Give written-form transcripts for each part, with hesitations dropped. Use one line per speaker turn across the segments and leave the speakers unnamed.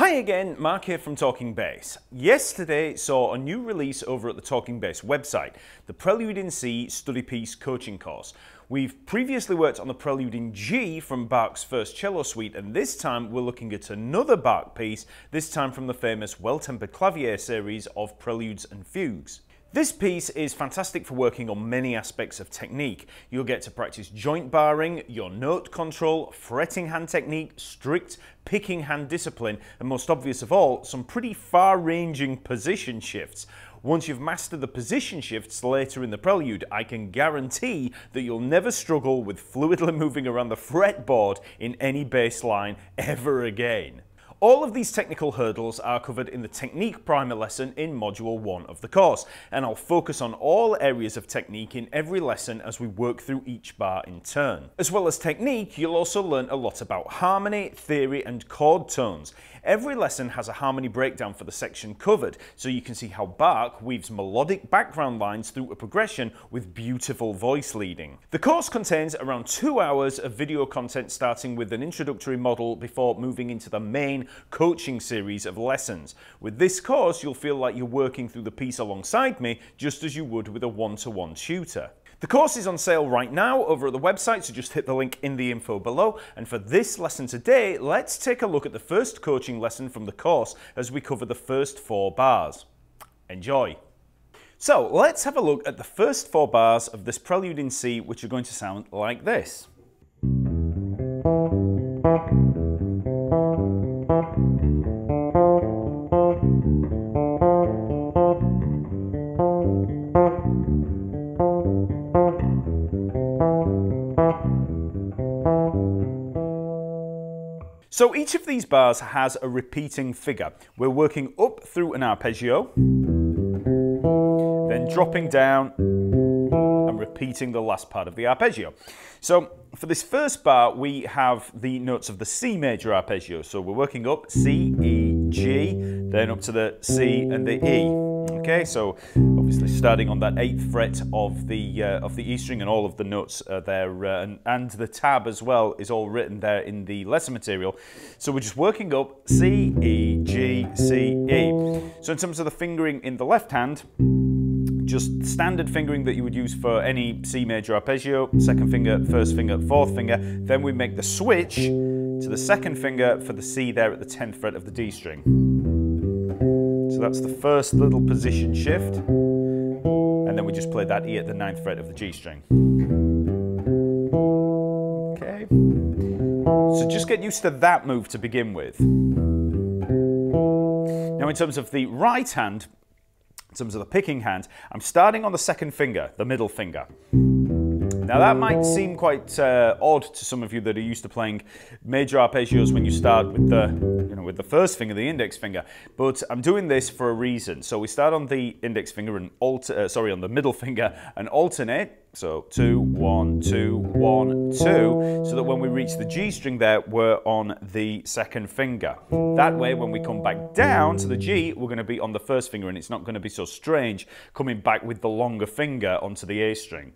Hi again, Mark here from Talkingbass. Yesterday saw a new release over at the Talkingbass website, the Prelude in C Study Piece Coaching Course. We've previously worked on the Prelude in G from Bach's first cello suite, and this time we're looking at another Bach piece, this time from the famous Well Tempered Clavier series of Preludes and Fugues. This piece is fantastic for working on many aspects of technique. You'll get to practice joint barring, your note control, fretting hand technique, strict picking hand discipline, and most obvious of all, some pretty far-ranging position shifts. Once you've mastered the position shifts later in the Prelude, I can guarantee that you'll never struggle with fluidly moving around the fretboard in any bass line ever again. All of these technical hurdles are covered in the Technique Primer lesson in Module 1 of the course, and I'll focus on all areas of technique in every lesson as we work through each bar in turn. As well as technique, you'll also learn a lot about harmony, theory, and chord tones. Every lesson has a harmony breakdown for the section covered, so you can see how Bach weaves melodic background lines through a progression with beautiful voice leading. The course contains around 2 hours of video content, starting with an introductory model before moving into the main coaching series of lessons. With this course, you'll feel like you're working through the piece alongside me, just as you would with a one-to-one tutor. The course is on sale right now over at the website, so just hit the link in the info below. And for this lesson today, let's take a look at the first coaching lesson from the course as we cover the first 4 bars. Enjoy! So let's have a look at the first 4 bars of this Prelude in C, which are going to sound like this. So each of these bars has a repeating figure. We're working up through an arpeggio, then dropping down and repeating the last part of the arpeggio. So for this first bar, we have the notes of the C major arpeggio. So we're working up C, E, G, then up to the C and the E. Okay, so obviously starting on that 8th fret of the E string, and all of the notes are there, and the tab as well is all written there in the lesson material. So we're just working up C, E, G, C, E. So in terms of the fingering in the left hand, just standard fingering that you would use for any C major arpeggio, second finger, first finger, fourth finger. Then we make the switch to the second finger for the C there at the 10th fret of the D string. So that's the first little position shift, and then we just play that E at the 9th fret of the G string. Okay, so just get used to that move to begin with. Now in terms of the right hand, in terms of the picking hand, I'm starting on the second finger, the middle finger. Now that might seem quite odd to some of you that are used to playing major arpeggios when you start with the first finger, the index finger, but I'm doing this for a reason. So we start on the index finger and on the middle finger and alternate. So 2, 1, 2, 1, 2, so that when we reach the G string there, we're on the second finger. That way, when we come back down to the G, we're going to be on the first finger, and it's not going to be so strange coming back with the longer finger onto the A string.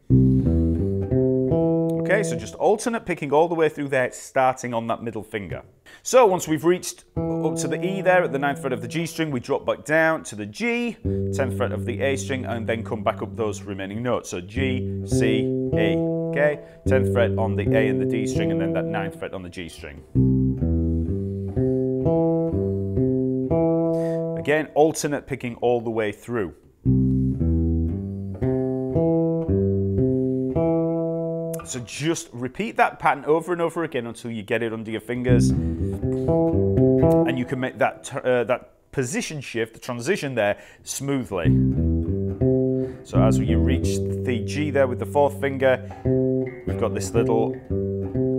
Okay, so just alternate picking all the way through there, starting on that middle finger. So once we've reached up to the E there at the 9th fret of the G string, we drop back down to the G, 10th fret of the A string, and then come back up those remaining notes. So G, C, E, okay? 10th fret on the A and the D string, and then that 9th fret on the G string. Again, alternate picking all the way through. So just repeat that pattern over and over again until you get it under your fingers, and you can make that that position shift, the transition there, smoothly. So as you reach the G there with the 4th finger, we've got this little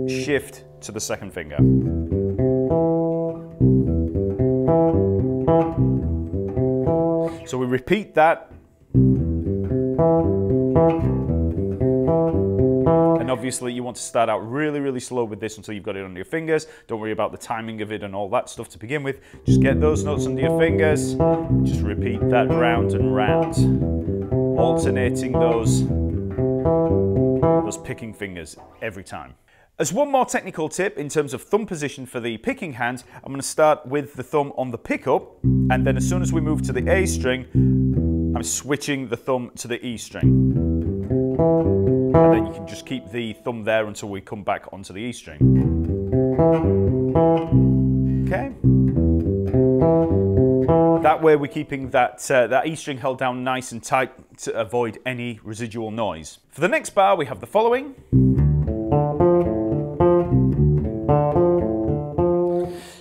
shift to the 2nd finger. So we repeat that. And obviously you want to start out really, really slow with this until you've got it under your fingers. Don't worry about the timing of it and all that stuff to begin with. Just get those notes under your fingers. Just repeat that round and round. Alternating those picking fingers every time. As one more technical tip in terms of thumb position for the picking hand, I'm going to start with the thumb on the pickup, and then as soon as we move to the A string, I'm switching the thumb to the E string. And then you can just keep the thumb there until we come back onto the E string. Okay? That way we're keeping that E string held down nice and tight to avoid any residual noise. For the next bar we have the following.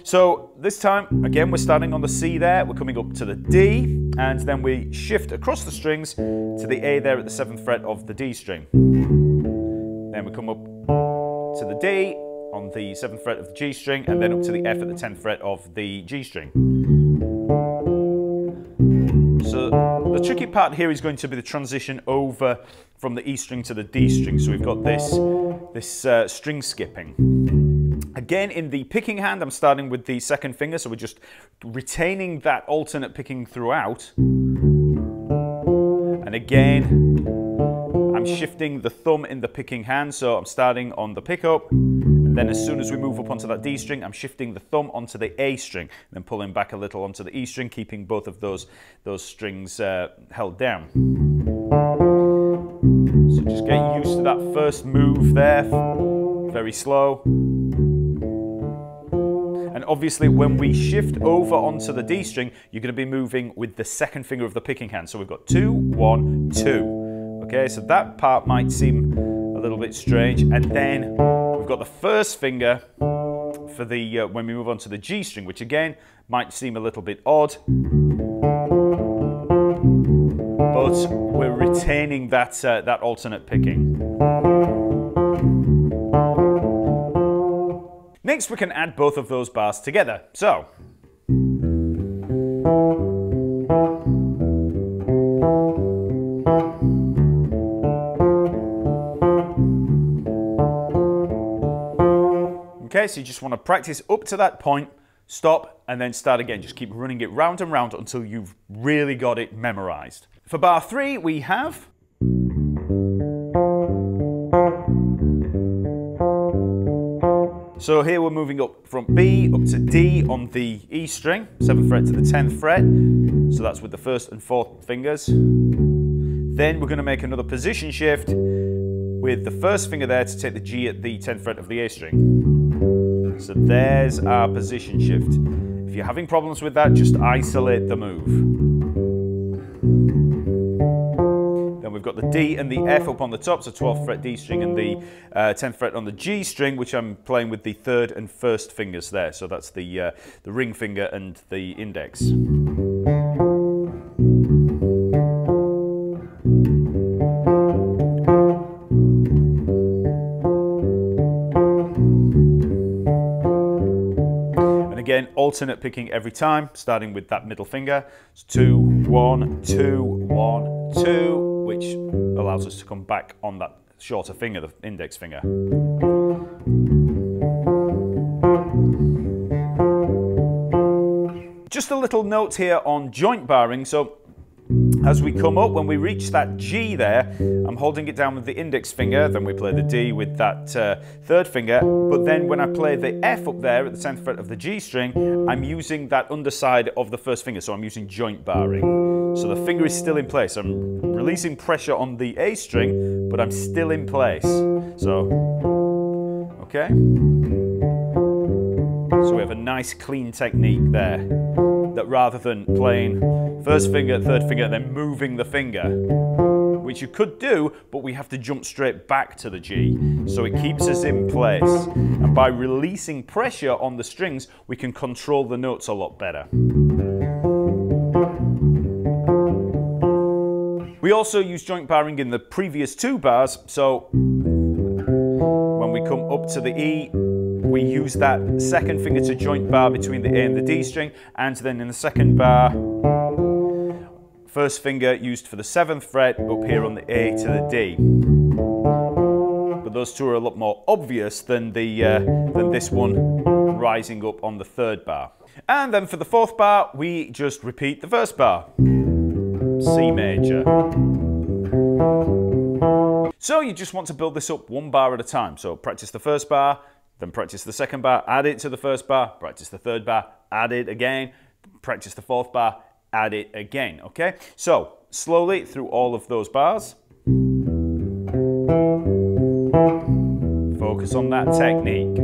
So this time, again, we're starting on the C there, we're coming up to the D, and then we shift across the strings to the A there at the 7th fret of the D string. Then we come up to the D on the 7th fret of the G string, and then up to the F at the 10th fret of the G string. So the tricky part here is going to be the transition over from the E string to the D string. So we've got this string skipping. Again, in the picking hand, I'm starting with the 2nd finger, so we're just retaining that alternate picking throughout. And again, I'm shifting the thumb in the picking hand, so I'm starting on the pickup, and then as soon as we move up onto that D string, I'm shifting the thumb onto the A string, then pulling back a little onto the E string, keeping both of those strings held down. So just get used to that first move there, very slow. And obviously when we shift over onto the D string, you're going to be moving with the 2nd finger of the picking hand. So we've got 2, 1, 2. Okay, so that part might seem a little bit strange. And then we've got the 1st finger for the when we move on to the G string, which again might seem a little bit odd. But we're retaining that alternate picking. Next, we can add both of those bars together. So, okay, so you just want to practice up to that point, stop, and then start again. Just keep running it round and round until you've really got it memorized. For bar 3, we have so here we're moving up from B up to D on the E string, 7th fret to the 10th fret. So that's with the 1st and 4th fingers. Then we're going to make another position shift with the 1st finger there to take the G at the 10th fret of the A string. So there's our position shift. If you're having problems with that, just isolate the move. We've got the D and the F up on the top, so 12th fret D string and the 10th fret on the G string, which I'm playing with the 3rd and 1st fingers there. So that's the ring finger and the index. And again, alternate picking every time, starting with that middle finger. It's 2, 1, 2, 1, 2. Which allows us to come back on that shorter finger, the index finger. Just a little note here on joint barring. So as we come up, when we reach that G there, I'm holding it down with the index finger, then we play the D with that 3rd finger, but then when I play the F up there at the 10th fret of the G string, I'm using that underside of the 1st finger, so I'm using joint barring. So the finger is still in place. I'm releasing pressure on the A string, but I'm still in place. So, okay. So we have a nice clean technique there, that rather than playing 1st finger, 3rd finger, then moving the finger, which you could do, but we have to jump straight back to the G. So it keeps us in place. And by releasing pressure on the strings, we can control the notes a lot better. We also used joint barring in the previous 2 bars, so when we come up to the E, we use that 2nd finger to joint bar between the A and the D string, and then in the 2nd bar, 1st finger used for the 7th fret up here on the A to the D. But those 2 are a lot more obvious than this one rising up on the 3rd bar. And then for the 4th bar, we just repeat the 1st bar. C major. So you just want to build this up one bar at a time. So practice the first bar, then practice the second bar, add it to the first bar, practice the third bar, add it again, practice the fourth bar, add it again, okay? So slowly through all of those bars. Focus on that technique.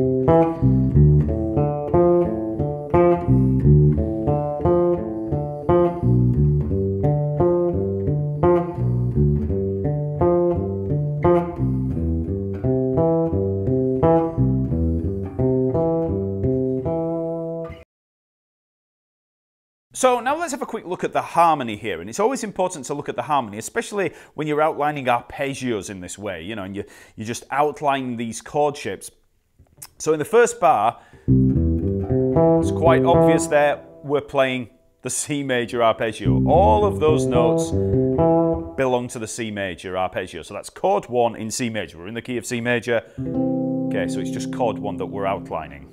So now let's have a quick look at the harmony here, and it's always important to look at the harmony, especially when you're outlining arpeggios in this way, you know, and you're just outlining these chord shapes. So in the first bar, it's quite obvious there, we're playing the C major arpeggio. All of those notes belong to the C major arpeggio. So that's chord 1 in C major. We're in the key of C major. Okay, so it's just chord 1 that we're outlining.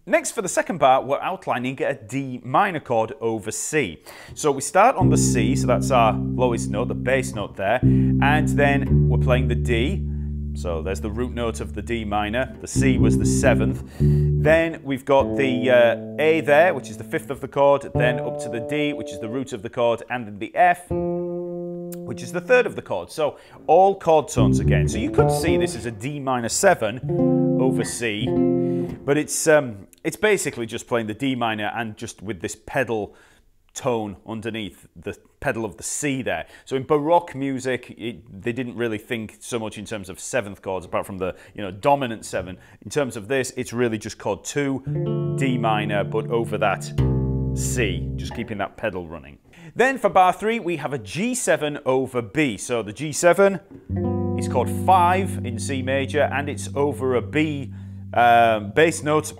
Next, for the second bar, we're outlining a D minor chord over C. So we start on the C, so that's our lowest note, the bass note there, and then we're playing the D. So there's the root note of the D minor, the C was the 7th. Then we've got the A there, which is the 5th of the chord, then up to the D, which is the root of the chord, and then the F, which is the 3rd of the chord. So all chord tones again. So you could see this as a D minor 7 over C, but it's basically just playing the D minor and just with this pedal tone underneath, the pedal of the C there. So in Baroque music, they didn't really think so much in terms of 7th chords, apart from the dominant 7. In terms of this, it's really just chord 2, D minor, but over that C, just keeping that pedal running. Then for bar 3, we have a G7 over B. So the G7 is chord 5 in C major, and it's over a B bass note,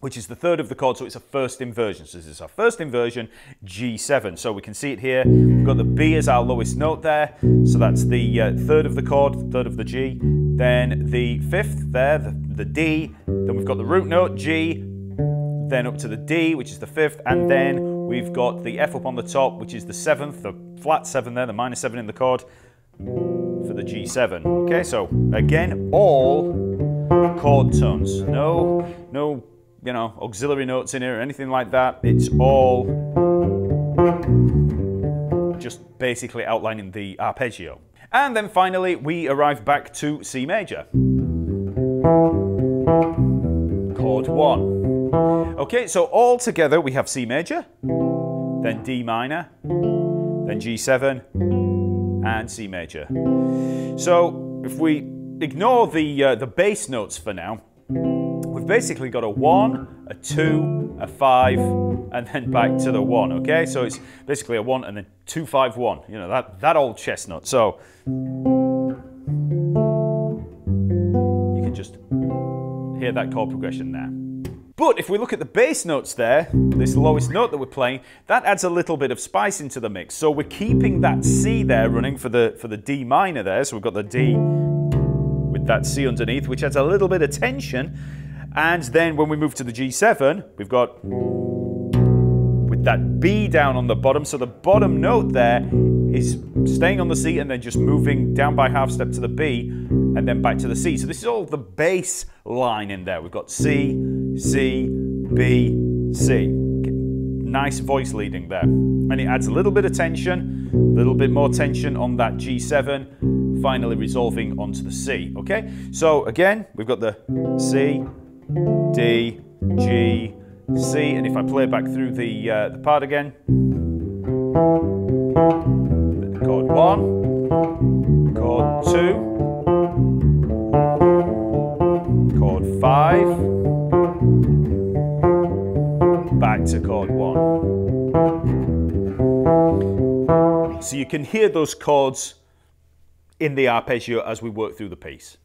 which is the 3rd of the chord, so it's a first inversion. So this is our first inversion, G7. So we can see it here. We've got the B as our lowest note there. So that's the 3rd of the chord, 3rd of the G. Then the 5th there, the D. Then we've got the root note, G. Then up to the D, which is the 5th. And then we've got the F up on the top, which is the 7th, the flat 7 there, the minor 7 in the chord for the G7. Okay, so again, all chord tones. No auxiliary notes in here or anything like that. It's all just basically outlining the arpeggio. And then finally, we arrive back to C major. Chord 1. Okay, so all together we have C major, then D minor, then G7, and C major. So if we ignore the bass notes for now, we've basically got a 1, a 2, a 5, and then back to the 1, okay? So it's basically a 1 and then 2, 5, 1. You know, that old chestnut. So you can just hear that chord progression there. But if we look at the bass notes there, this lowest note that we're playing, that adds a little bit of spice into the mix. So we're keeping that C there running for the D minor there. So we've got the D with that C underneath, which adds a little bit of tension. And then when we move to the G7, we've got with that B down on the bottom. So the bottom note there is staying on the C and then just moving down by half step to the B and then back to the C. So this is all the bass line in there. We've got C, C, B, C. Nice voice leading there. And it adds a little bit of tension, a little bit more tension on that G7, finally resolving onto the C, okay? So again, we've got the C, D, G, C, and if I play back through the part again, chord 1, chord 2, chord 5, back to chord 1. So you can hear those chords in the arpeggio as we work through the piece.